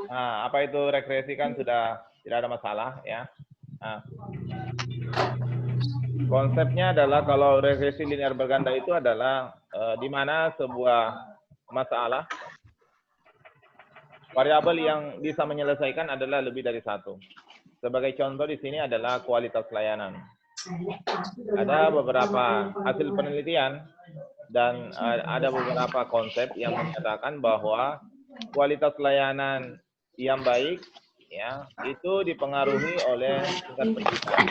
Nah, apa itu regresi kan sudah tidak ada masalah ya. Nah, konsepnya adalah kalau regresi linear berganda itu adalah di mana sebuah masalah variabel yang bisa menyelesaikan adalah lebih dari satu. Sebagai contoh di sini adalah kualitas layanan. Ada beberapa hasil penelitian dan ada beberapa konsep yang menyatakan bahwa kualitas layanan yang baik ya itu dipengaruhi oleh tingkat pendidikan.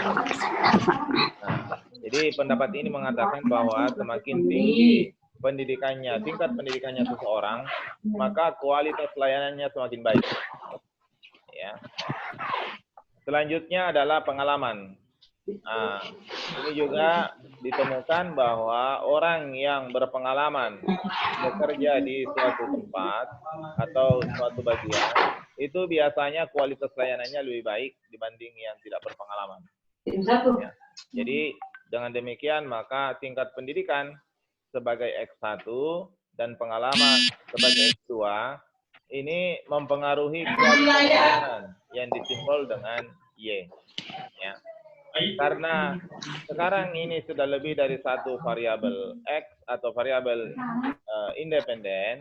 Nah, jadi pendapat ini mengatakan bahwa semakin tinggi pendidikannya, tingkat pendidikannya seseorang, maka kualitas layanannya semakin baik. Ya. Selanjutnya adalah pengalaman. Nah, ini juga ditemukan bahwa orang yang berpengalaman bekerja di suatu tempat atau suatu bagian, itu biasanya kualitas layanannya lebih baik dibanding yang tidak berpengalaman. Ya. Jadi, dengan demikian maka tingkat pendidikan sebagai X1 dan pengalaman sebagai X2 ini mempengaruhi kualitas layanan yang disimbol dengan Y. Ya. Karena sekarang ini sudah lebih dari satu variabel X atau variabel independen,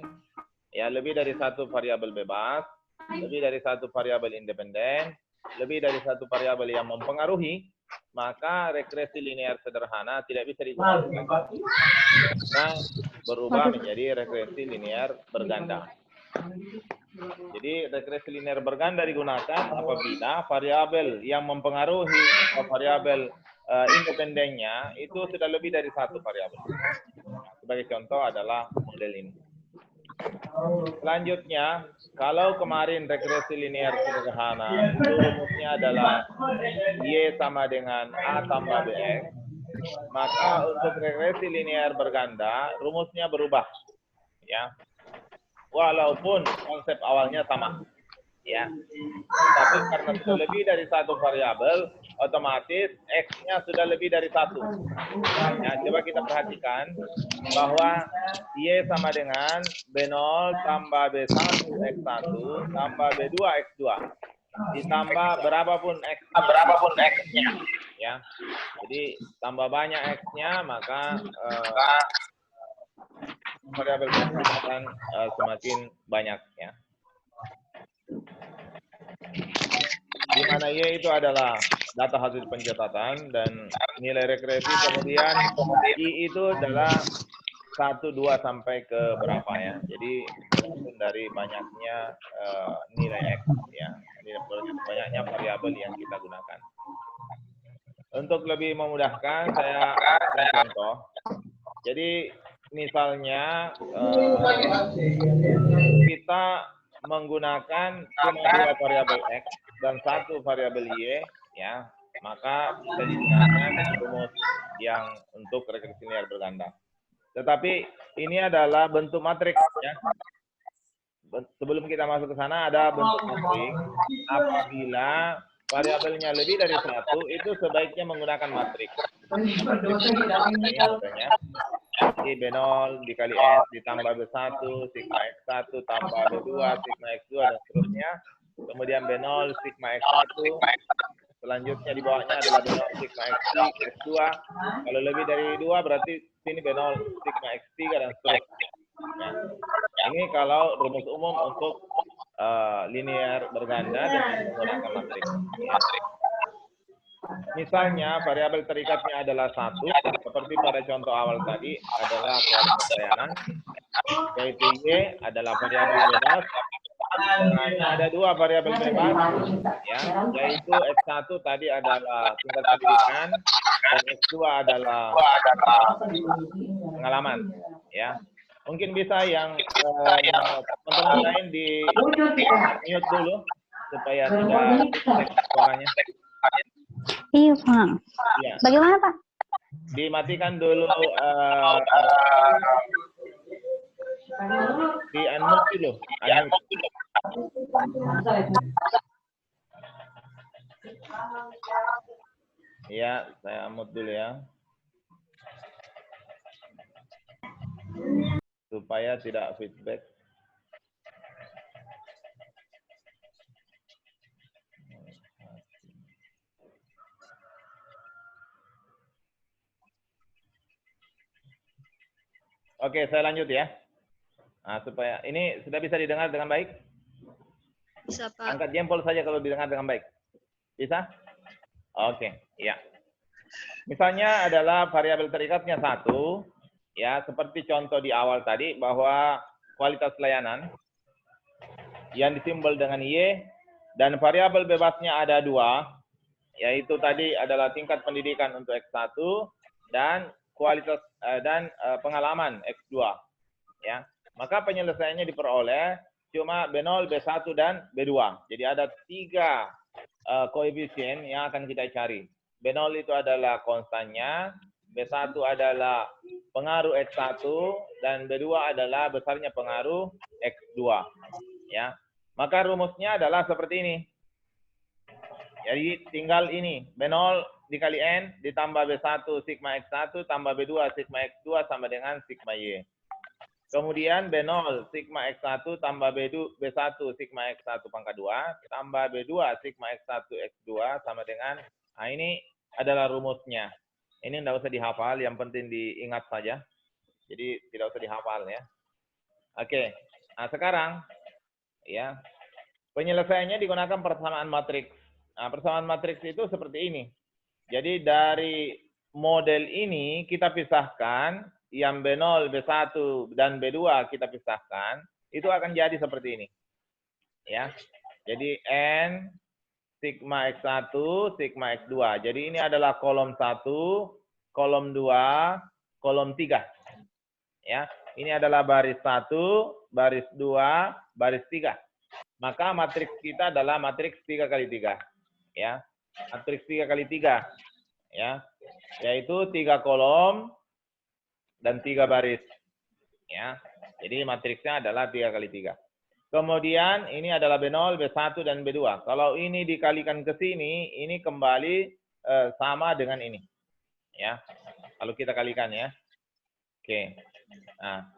ya lebih dari satu variabel bebas, lebih dari satu variabel independen, lebih dari satu variabel yang mempengaruhi, maka regresi linear sederhana tidak bisa digunakan. Nah, berubah menjadi regresi linear berganda. Jadi regresi linear berganda digunakan apabila variabel yang mempengaruhi variabel independennya itu sudah lebih dari satu variabel. Nah, sebagai contoh adalah model ini. Selanjutnya, kalau kemarin regresi linear sederhana itu rumusnya adalah Y sama dengan A tambah BX, maka untuk regresi linear berganda rumusnya berubah. Ya. Walaupun konsep awalnya sama, ya. Tapi karena sudah lebih dari satu variabel, otomatis X-nya sudah lebih dari satu. Ya, coba kita perhatikan bahwa Y sama dengan B0 tambah B1 X1 tambah B2 X2. Ditambah berapapun X-nya. Ya. Jadi tambah banyak X-nya, maka variabel akan semakin banyak ya. Di mana Y itu adalah data hasil pencatatan dan nilai regresi, kemudian I itu adalah 1, 2 sampai ke berapa ya. Jadi tergantung dari banyaknya nilai X ya, banyaknya variabel yang kita gunakan. Untuk lebih memudahkan saya akan contoh. Jadi misalnya kita menggunakan cuma 2 variabel X dan 1 variabel Y, ya, maka bisa digunakan rumus yang untuk regresi linear berganda. Tetapi ini adalah bentuk matriks, ya. Sebelum kita masuk ke sana ada bentuk matriks. Apabila variabelnya lebih dari 1, itu sebaiknya menggunakan matriks. Misalnya, B0 dikali S ditambah B1, sigma X1 tambah B2, sigma X2, dan seterusnya. Kemudian B0, sigma X1. Selanjutnya di bawahnya adalah B0, sigma X2. Kalau lebih dari 2, berarti sini B0, sigma X3, dan seterusnya. Ya. Ini kalau rumus umum untuk linear berganda dengan menggunakan matriks. Ya. Misalnya variabel terikatnya adalah 1, seperti pada contoh awal tadi adalah kualitas layanan, yaitu Y adalah variabel bebas. Ada 2 variabel bebas, ya, yaitu X1 tadi adalah tingkat pendidikan dan X2 adalah pengalaman, ya. Mungkin bisa yang teman-teman lain di mute dulu supaya tidak cek suaranya. Iya, Pak. Ya. Bagaimana, Pak? Dimatikan dulu di unmute dulu. Ya, saya mute dulu ya. Supaya tidak feedback. Oke, saya lanjut ya. Nah, supaya ini sudah bisa didengar dengan baik? Bisa, Pak. Angkat jempol saja kalau didengar dengan baik. Bisa? Oke, ya. Misalnya adalah variabel terikatnya 1, ya, seperti contoh di awal tadi bahwa kualitas layanan yang disimbol dengan Y dan variabel bebasnya ada 2, yaitu tadi adalah tingkat pendidikan untuk X1 dan kualitas pengalaman X2, ya. Maka penyelesaiannya diperoleh cuma B0, B1 dan B2. Jadi ada 3 koefisien yang akan kita cari. B0 itu adalah konstannya, B1 adalah pengaruh X1 dan B2 adalah besarnya pengaruh X2, ya. Maka rumusnya adalah seperti ini. Jadi tinggal ini, B0 dikali N ditambah B1 sigma X1 tambah B2 sigma X2 sama dengan sigma Y. Kemudian B0 sigma X1 tambah B1 sigma X1 pangkat 2 tambah B2 sigma X1 X2 sama dengan, nah ini adalah rumusnya. Ini tidak usah dihafal, yang penting diingat saja. Jadi tidak usah dihafal ya. Oke, nah sekarang ya penyelesaiannya digunakan persamaan matriks. Nah, persamaan matriks itu seperti ini. Jadi dari model ini kita pisahkan, yang B0, B1, dan B2 kita pisahkan, itu akan jadi seperti ini. Ya. Jadi N, sigma X1, sigma X2. Jadi ini adalah kolom 1, kolom 2, kolom 3. Ya. Ini adalah baris 1, baris 2, baris 3. Maka matriks kita adalah matriks 3 kali 3. Ya. Matriks 3 kali 3. Ya. Yaitu 3 kolom dan 3 baris. Ya. Jadi matriksnya adalah 3 kali 3. Kemudian ini adalah B0, B1 dan B2. Kalau ini dikalikan ke sini, ini kembali sama dengan ini. Ya. Kalau kita kalikan ya. Oke. Nah,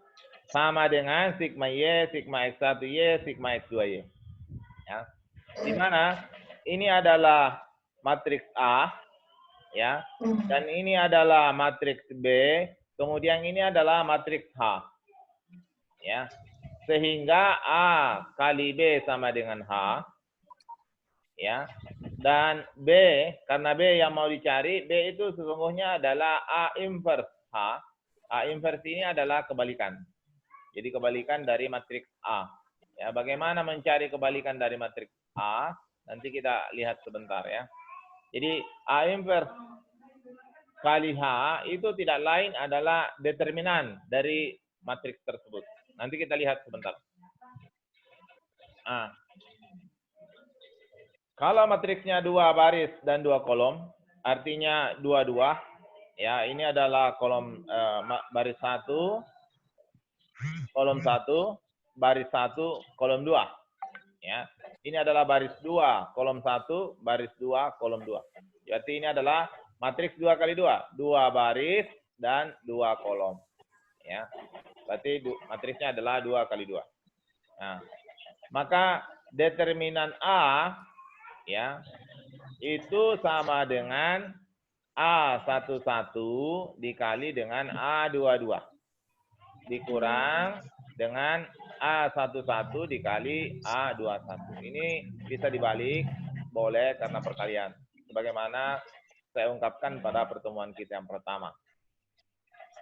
sama dengan sigma Y, sigma X1Y, sigma X2Y. Ya. Di mana ini adalah matriks A, ya, dan ini adalah matriks B, kemudian ini adalah matriks H, ya, sehingga A kali B sama dengan H, ya, dan B, karena B yang mau dicari, B itu sesungguhnya adalah A inverse H. A inverse ini adalah kebalikan, jadi kebalikan dari matriks A. Ya, bagaimana mencari kebalikan dari matriks A? Nanti kita lihat sebentar ya. Jadi A inverse kali H itu tidak lain adalah determinan dari matriks tersebut. Nanti kita lihat sebentar. Nah, kalau matriksnya 2 baris dan 2 kolom, artinya 2-2. Ya, ini adalah kolom baris 1, kolom 1, baris 1, kolom 2. Ya, ini adalah baris 2, kolom 1, baris 2, kolom 2. Berarti ini adalah matriks 2 kali 2, 2 baris dan 2 kolom. Ya, berarti matriksnya adalah 2 kali 2. Nah, maka determinan A, ya, itu sama dengan A11 dikali dengan A22 dikurang dengan A11 dikali A21. Ini bisa dibalik, boleh karena perkalian. Sebagaimana saya ungkapkan pada pertemuan kita yang pertama.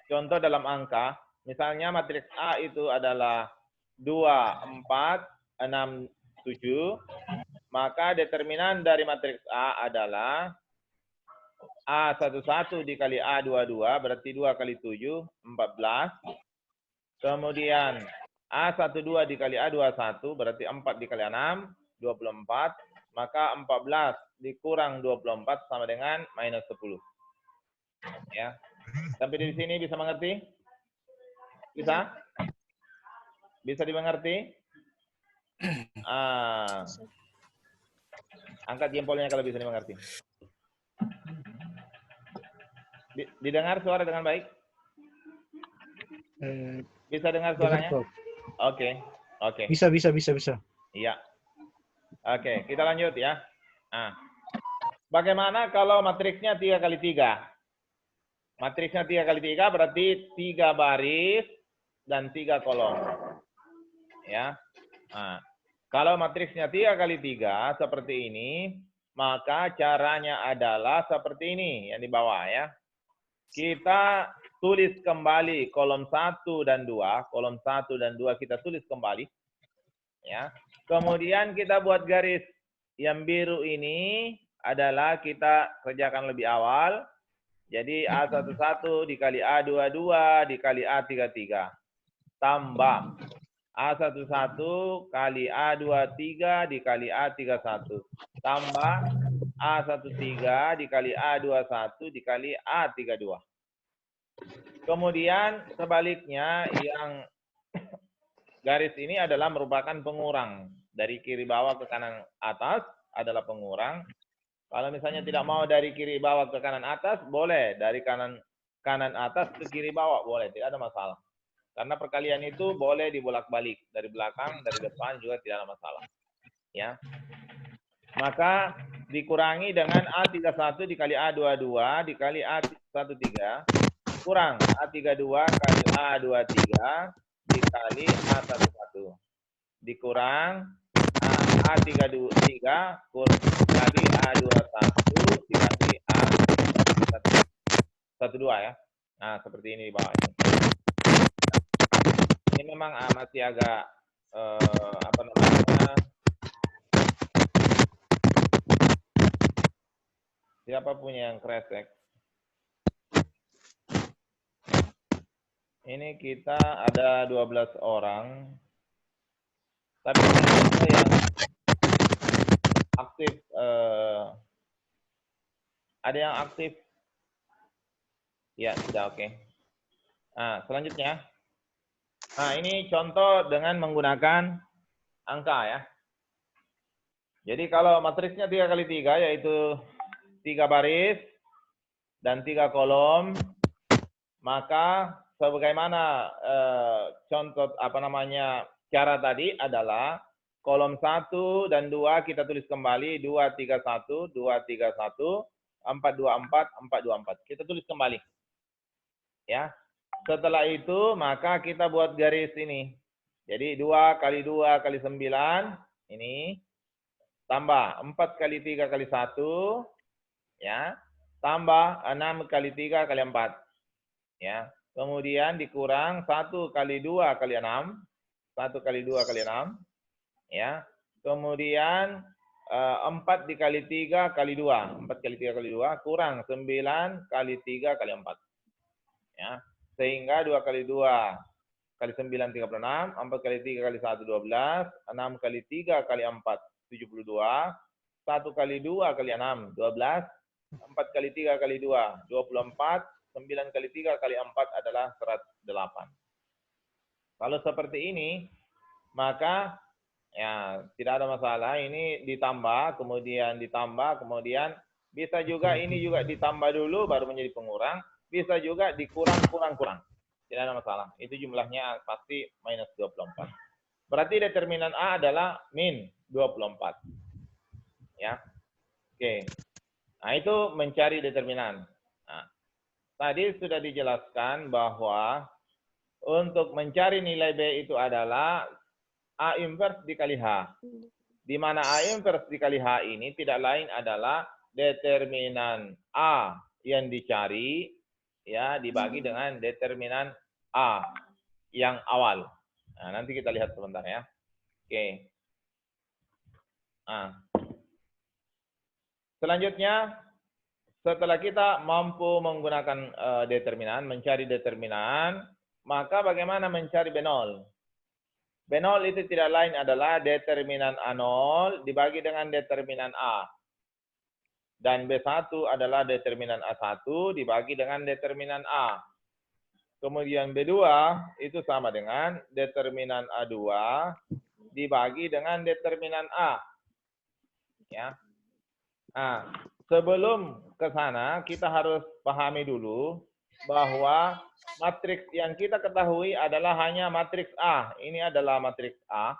Contoh dalam angka, misalnya matriks A itu adalah 2, 4, 6, 7, maka determinan dari matriks A adalah A11 dikali A22, berarti 2 kali 7, 14. Kemudian A12 dikali A21 berarti 4 dikali 6, 24. Maka 14 dikurang 24 sama dengan minus 10. Ya. Sampai di sini bisa mengerti? Bisa? Bisa dimengerti? Angkat jempolnya kalau bisa dimengerti. Didengar suara dengan baik? Bisa dengar suaranya? Oke. Oke. Bisa. Iya. Oke, kita lanjut ya. Nah, bagaimana kalau matriksnya 3 kali 3? Matriksnya 3 kali 3 berarti 3 baris dan 3 kolom. Ya. Nah, kalau matriksnya 3 kali 3 seperti ini, maka caranya adalah seperti ini yang di bawah ya. Kita tulis kembali kolom 1 dan 2. Kolom 1 dan 2 kita tulis kembali. Ya. Kemudian kita buat garis yang biru ini adalah kita kerjakan lebih awal. Jadi A11 dikali A22 dikali A33. Tambah A11 kali A23 dikali A31. Tambah A13 dikali A21 dikali A32. Kemudian sebaliknya yang garis ini adalah merupakan pengurang. Dari kiri bawah ke kanan atas adalah pengurang. Kalau misalnya tidak mau dari kiri bawah ke kanan atas, boleh. Dari kanan atas ke kiri bawah, boleh. Tidak ada masalah. Karena perkalian itu boleh dibolak-balik. Dari belakang, dari depan juga tidak ada masalah. Ya. Maka dikurangi dengan A31 dikali A22 dikali A13 kurang A32 kali A23 dikali A11 dikurang A33 kali A21 dikali A12 ya. Nah, seperti ini di bawah ini. Ini memang masih agak apa namanya? Siapa punya yang kresek? Ini kita ada 12 orang. Tapi yang aktif ada yang aktif? Ya, sudah oke. Nah, selanjutnya. Nah, ini contoh dengan menggunakan angka ya. Jadi kalau matriksnya 3 kali 3 yaitu 3 baris dan 3 kolom, maka sebagaimana contoh apa namanya cara tadi adalah kolom 1 dan 2 kita tulis kembali 231 231 424 424. Kita tulis kembali. Ya. Setelah itu maka kita buat garis ini. Jadi 2 kali 2 kali 9 ini tambah 4 kali 3 kali 1 ya. Tambah 6 kali 3 kali 4. Ya. Kemudian dikurang 1 kali 2 kali 6. 1 kali 2 kali 6. Ya. Kemudian 4 dikali 3 kali 2. 4 kali 3 kali 2 kurang 9 kali 3 kali 4. Ya. Sehingga 2 kali 2 kali 9 36, 4 kali 3 kali 1 12, 6 kali 3 kali 4 72, 1 kali 2 kali 6 12, 4 kali 3 kali 2 24, 9 kali 3 kali 4 adalah 108. Kalau seperti ini, maka ya tidak ada masalah. Ini ditambah, kemudian bisa juga ini juga ditambah dulu baru menjadi pengurang. Bisa juga dikurang. Tidak ada masalah. Itu jumlahnya pasti minus 24. Berarti determinan A adalah min 24. Ya. Oke. Nah, itu mencari determinan. Nah, tadi sudah dijelaskan bahwa untuk mencari nilai B itu adalah A inverse dikali H. Di mana A inverse dikali H ini tidak lain adalah determinan A yang dicari ya dibagi dengan determinan A yang awal. Nah, nanti kita lihat sebentar ya. Oke. Nah. Selanjutnya, setelah kita mampu menggunakan determinan, mencari determinan, maka bagaimana mencari B0? B0 itu tidak lain adalah determinan A0 dibagi dengan determinan A. Dan B1 adalah determinan A1 dibagi dengan determinan A. Kemudian B2 itu sama dengan determinan A2 dibagi dengan determinan A. Ya. Nah, sebelum ke sana kita harus pahami dulu bahwa matriks yang kita ketahui adalah hanya matriks A. Ini adalah matriks A,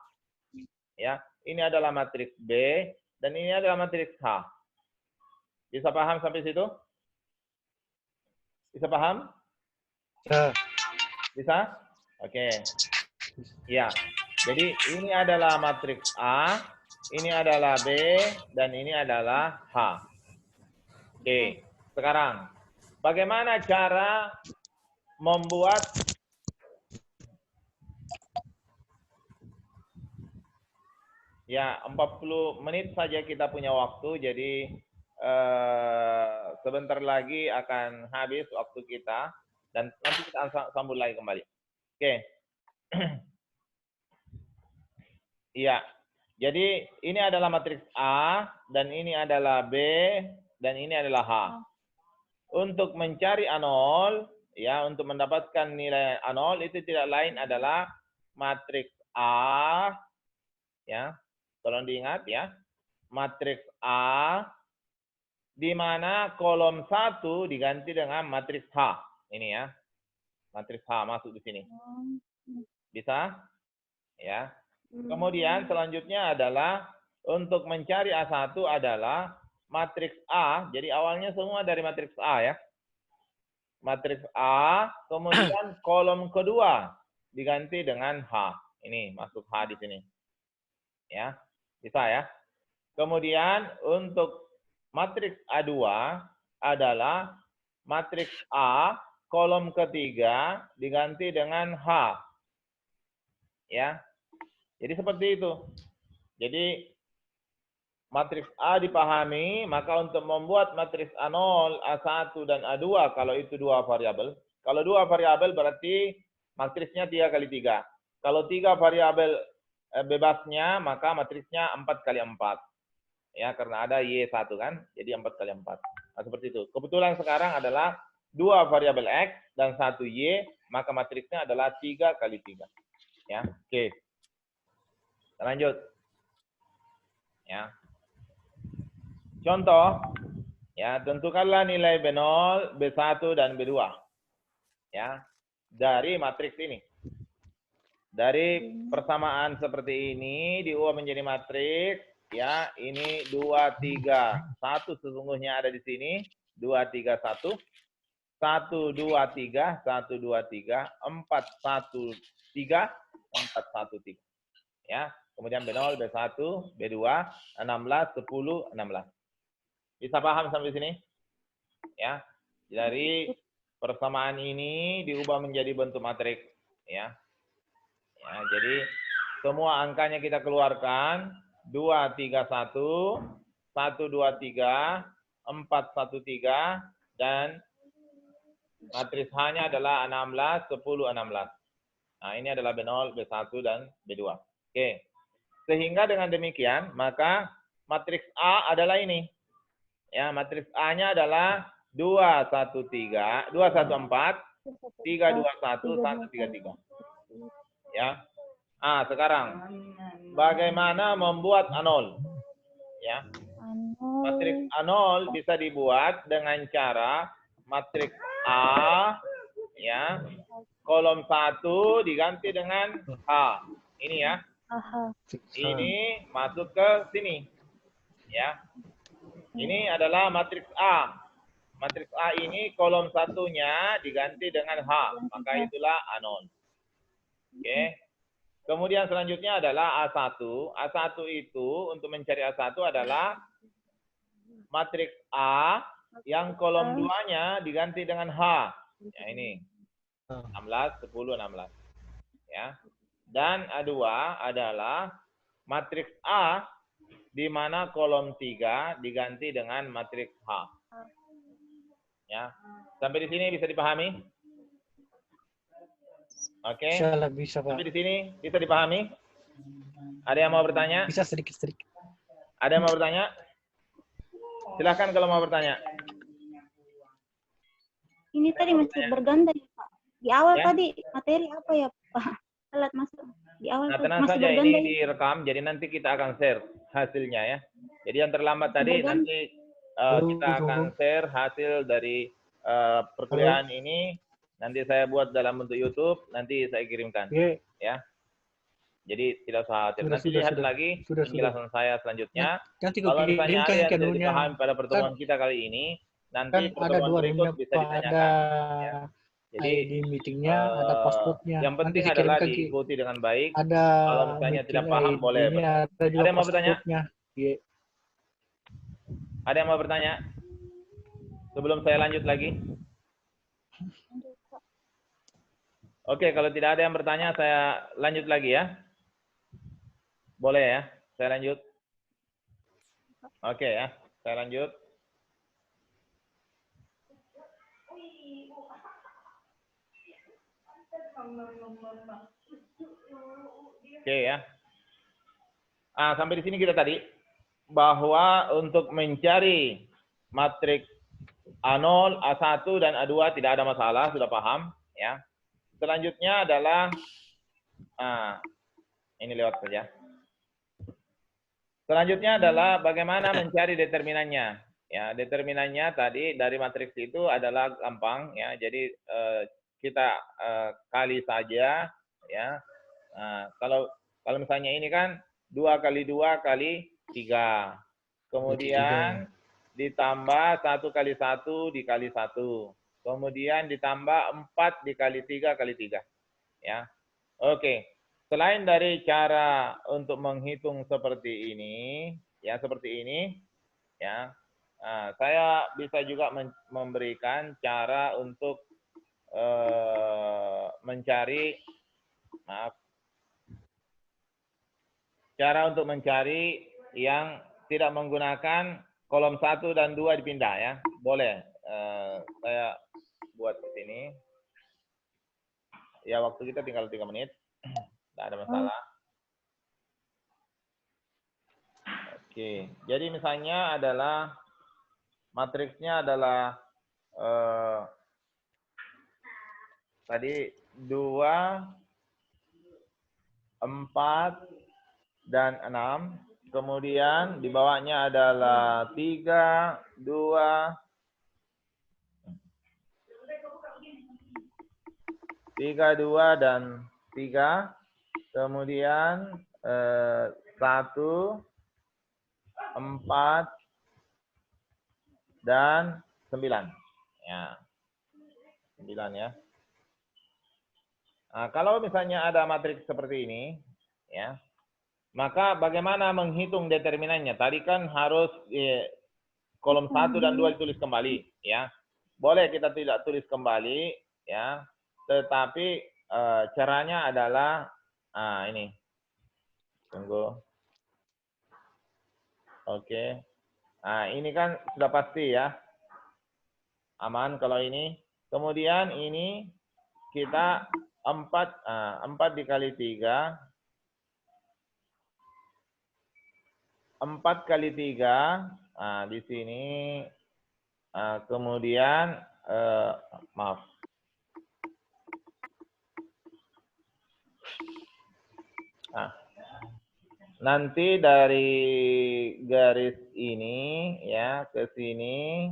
ya. Ini adalah matriks B dan ini adalah matriks H. Bisa paham sampai situ? Bisa paham? Ya. Bisa? Oke. Ya. Jadi ini adalah matriks A, ini adalah B, dan ini adalah H. Oke. Sekarang, bagaimana cara membuat ya 40 menit saja kita punya waktu, jadi sebentar lagi akan habis waktu kita dan nanti kita sambung lagi kembali. Oke. Iya. Jadi ini adalah matriks A dan ini adalah B dan ini adalah H. Untuk mencari A0, ya, untuk mendapatkan nilai A0 itu tidak lain adalah matriks A, ya. Tolong diingat ya. Matriks A di mana kolom 1 diganti dengan matriks H. Ini ya. Matriks H masuk di sini. Bisa? Ya. Kemudian selanjutnya adalah untuk mencari A1 adalah matriks A. Jadi awalnya semua dari matriks A ya. Matriks A, kemudian kolom kedua diganti dengan H. Ini masuk H di sini. Ya. Bisa ya. Kemudian untuk matriks A2 adalah matriks A, kolom ketiga diganti dengan H. Ya. Jadi seperti itu. Jadi matriks A dipahami, maka untuk membuat matriks A0, A1 dan A2 kalau itu dua variabel. Kalau dua variabel berarti matriksnya 3 kali 3. Kalau 3 variabel bebasnya, maka matriksnya 4 kali 4. Ya, karena ada Y1 kan, jadi 4 kali 4. Nah, seperti itu. Kebetulan sekarang adalah 2 variabel X dan 1 Y, maka matriksnya adalah 3 kali 3. Ya, oke. Lanjut. Ya. Contoh, ya, tentukanlah nilai B0, B1 dan B2. Ya, dari matriks ini. Dari persamaan seperti ini diubah menjadi matriks, ya, ini 2 3 1 sesungguhnya ada di sini, 2 3 1. 1 2 3 1 2 3 4 1 3 4 1 3. Ya. Kemudian B0, B1, B2, 16, 10, 16. Bisa paham sampai sini? Ya. Dari persamaan ini diubah menjadi bentuk matriks. Ya. Ya, jadi semua angkanya kita keluarkan. 2, 3, 1, 1, 2, 3, 4, 1, 3, dan matriks H-nya adalah 16, 10, 16. Nah, ini adalah B0, B1, dan B2. Oke. Sehingga dengan demikian, maka matriks A adalah ini. Ya, matriks A-nya adalah 2, 1, 3, 2, 1, 4, 3, 2, 1, 1, 3, 3. Ya. Sekarang, bagaimana membuat A0? Ya. Matriks A0 bisa dibuat dengan cara matriks A, ya, kolom 1 diganti dengan H. Ini ya. Ini masuk ke sini. Ya. Ini adalah matriks A. Matriks A ini kolom satunya diganti dengan H. Maka itulah A0. Oke. Kemudian selanjutnya adalah A1. A1 itu untuk mencari A1 adalah matriks A yang kolom 2-nya diganti dengan H. Ya, ini. 16, 10, 16. Ya. Dan A2 adalah matriks A di mana kolom 3 diganti dengan matriks H. Ya. Sampai di sini bisa dipahami? Oke. Bisa, Pak. Sampai di sini bisa dipahami? Ada yang mau bertanya? Bisa sedikit-sedikit. Ada yang mau bertanya? Silahkan kalau mau bertanya. Ini tadi masih berganda ya, Pak. Di awal Ya? tadi materi apa ya, Pak? Telat masuk. Di awal Nah, tuh tenang masih saja, berganda. ini direkam, jadi nanti kita akan share hasilnya ya. Jadi yang terlambat tadi nanti kita akan share hasil dari perkuliahan ini nanti saya buat dalam bentuk YouTube, nanti saya kirimkan. Ye. Ya. Jadi tidak usah khawatir. Nanti Sudah, lihat sudah. lagi Sudah. penjelasan saya selanjutnya. Nanti kau Kalau misalnya kirimkan ada yang ke tidak anunya. dipahami pada pertemuan kita kali ini, nanti Kan ada pertemuan dua berikut anunya, bisa Pak. ditanyakan. Ya. Jadi ID meetingnya, ada passwordnya. yang penting Nanti adalah dikirimkan diikuti dengan baik. ada Kalau misalnya tidak meeting paham, boleh. ID-nya, ada juga Ada yang mau bertanya? passwordnya. Ye. Ada yang mau bertanya? Sebelum saya lanjut lagi. Oke, kalau tidak ada yang bertanya, saya lanjut lagi ya. Boleh ya, saya lanjut. Oke ya, saya lanjut. Oke ya. Sampai di sini kita tadi bahwa untuk mencari matriks A0, A1 dan A2 tidak ada masalah, sudah paham ya. Selanjutnya adalah ini lewat saja. Selanjutnya adalah bagaimana mencari determinannya. Ya, determinannya tadi dari matriks itu adalah gampang ya. Jadi kita kali saja ya. Kalau misalnya ini kan 2 kali 2 kali 3. Kemudian ditambah 1 kali 1 dikali 1. Kemudian ditambah 4 dikali 3 kali 3. Ya. Oke. Selain dari cara untuk menghitung seperti ini, ya seperti ini, ya, saya bisa juga memberikan cara untuk mencari, cara untuk mencari yang tidak menggunakan kolom 1 dan 2 dipindah ya, boleh. Saya buat di sini. Ya waktu kita tinggal 3 menit. Tidak ada masalah. Oke, jadi misalnya adalah matriksnya adalah tadi 2, 4, dan 6. Kemudian di bawahnya adalah 3, 2, 3, 2, dan 3. Kemudian 1, 4, dan 9. Ya. 9 ya. Kalau misalnya ada matriks seperti ini, ya, maka bagaimana menghitung determinannya? Tadi kan harus kolom 1 dan 2 ditulis kembali, ya. Boleh kita tidak tulis kembali, ya. Tetapi caranya adalah ini. Tunggu. Oke. Ini kan sudah pasti ya. Aman kalau ini. Kemudian ini kita 4 dikali 3. 4 kali 3. Di sini. Kemudian, maaf. Nanti dari garis ini ya ke sini.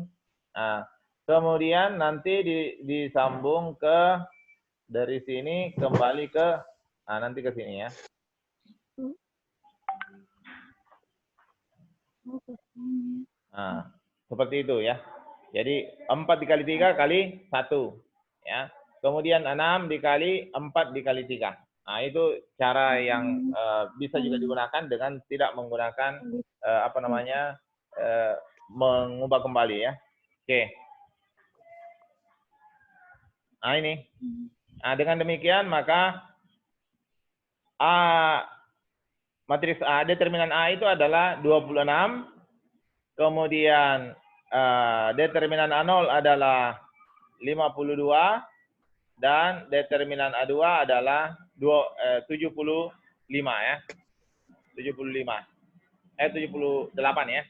Kemudian nanti disambung ke dari sini kembali ke nanti ke sini ya. Seperti itu ya. Jadi 4 dikali 3 kali 1 ya. Kemudian 6 dikali 4 dikali 3. Itu cara yang bisa juga digunakan dengan tidak menggunakan mengubah kembali ya. Oke. Ini. Dengan demikian maka matriks A, determinan A itu adalah 26. Kemudian determinan A0 adalah 52 dan determinan A2 adalah 75 ya. 78 ya.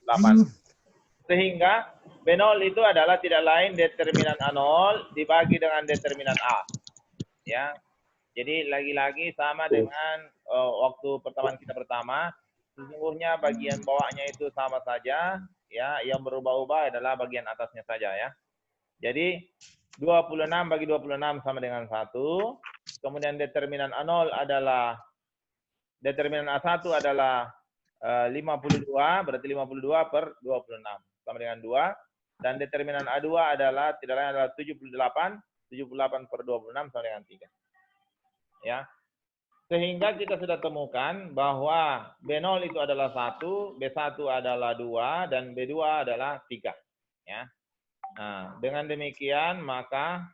8. Sehingga B0 itu adalah tidak lain determinan A0 dibagi dengan determinan A. Ya. Jadi lagi-lagi sama dengan waktu pertemuan kita pertama, sesungguhnya bagian bawahnya itu sama saja, ya. Yang berubah-ubah adalah bagian atasnya saja ya. Jadi 26 bagi 26 sama dengan 1. Kemudian determinan A0 adalah, determinan A1 adalah 52, berarti 52 per 26 sama dengan 2. Dan determinan A2 adalah tidak lain adalah 78 per 26 sama dengan 3. Ya. Sehingga kita sudah temukan bahwa B0 itu adalah 1, B1 adalah 2, dan B2 adalah 3. Ya. Nah, dengan demikian maka